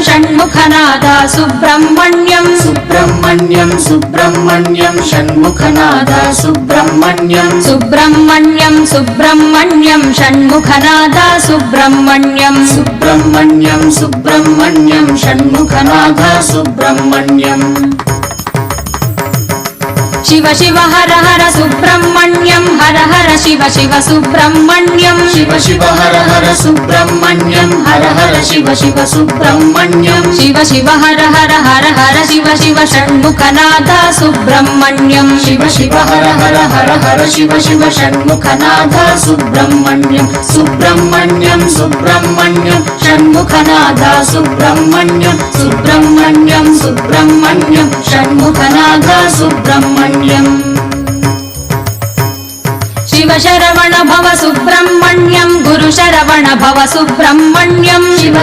षण्मुखनादा सुब्रह्मण्यं सुब्रह्मण्यं सुब्रह्मण्यं षण्मुखनादा सुब्रह्मण्यं सुब्रह्मण्यं सुब्रह्मण्यं षण्मुखनादा सुब्रह्मण्यं सुब्रह्मण्यं सुब्रह्मण्यं षण्मुखनादा सुब्रह्मण्यं शिव शिव हर हर सुब्रह्मण्यं हर हर शिव शिव सुब्रह्मण्यं शिव शिव हर हर सुब्रह्मण्यं हर हर शिव शिव सुब्रह्मण्यं शिव शिव हर हर हर हर शिव शिव षण्मुखनादा सुब्रह्मण्यं शिव शिव हर हर हर हर शिव शिव षण्मुखनादा सुब्रह्मण्यं सुब्रह्मण्यं सुब्रह्मण्यं षण्मुखनादा सुब्रह्मण्यं सुब्रह्मण्यं सुब्रह्मण्यं षण्मुखनादा सुब्रह्मण्यं शिव शरवण भव सुब्रह्मण्यं गुरु शरवण भव सुब्रह्मण्यं शिव